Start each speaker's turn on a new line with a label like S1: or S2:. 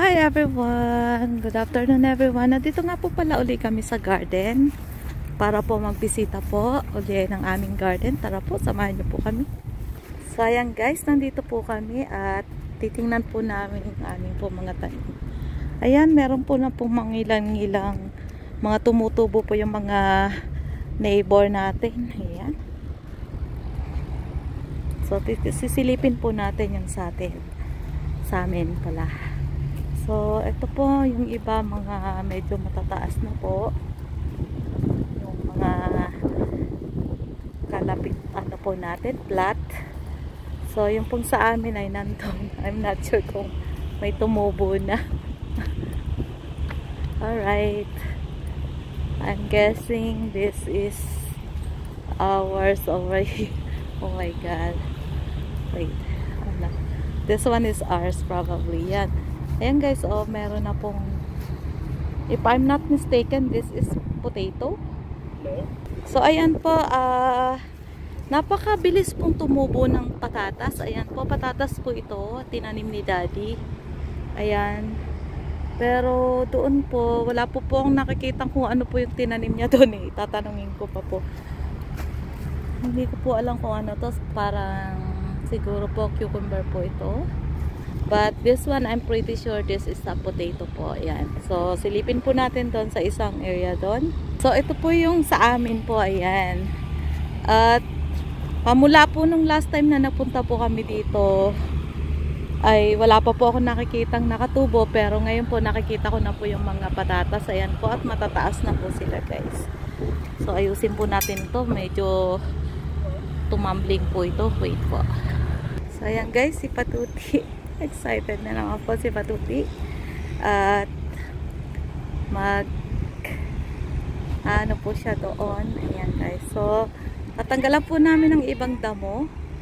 S1: Hi everyone! Good afternoon everyone. Nandito nga po pala uli kami sa garden para po magbisita po uli ng aming garden. Tara po, samahan niyo po kami. So ayan guys, nandito po kami at titingnan po namin yung aming po mga tanim. Ayan, meron po na po mangilang-ilang mga tumutubo po yung mga neighbor natin. Ayan. So sisilipin po natin yung sa amin pala. So, ito po yung iba mga medyo matataas na po. Yung mga kalapit ano po natin, flat. So, yung pong sa amin ay nandun. I'm not sure kung may tumubo na. Alright. I'm guessing this is ours already. Oh my God. Wait. Ano? This one is ours probably. Yan. Ayan guys, oh, meron na pong, if I'm not mistaken, this is potato. So ayan po, napakabilis pong tumubo ng patatas. Ayan po, patatas po ito, tinanim ni Daddy. Ayan. Pero doon po, wala po akong nakikita kung ano po yung tinanim niya doon eh. Tatanungin ko pa po. Hindi ko po alam kung ano to, parang siguro po cucumber po ito. But this one, I'm pretty sure this is a potato po. Ayan. So, silipin po natin doon sa isang area doon. So, ito po yung sa amin po. Ayan. At, pamula po nung last time na napunta po kami dito, ay wala pa po ako nakikitang nakatubo. Pero ngayon po, nakikita ko na po yung mga patatas. Ayan po. At matataas na po sila guys. So, ayusin po natin ito. Medyo tumambling po ito. Wait po. So, ayan guys, si Patuti. Excited na naman po si Patuti at ano po siya doon. Ayan guys, so tatanggalan po namin ng ibang damo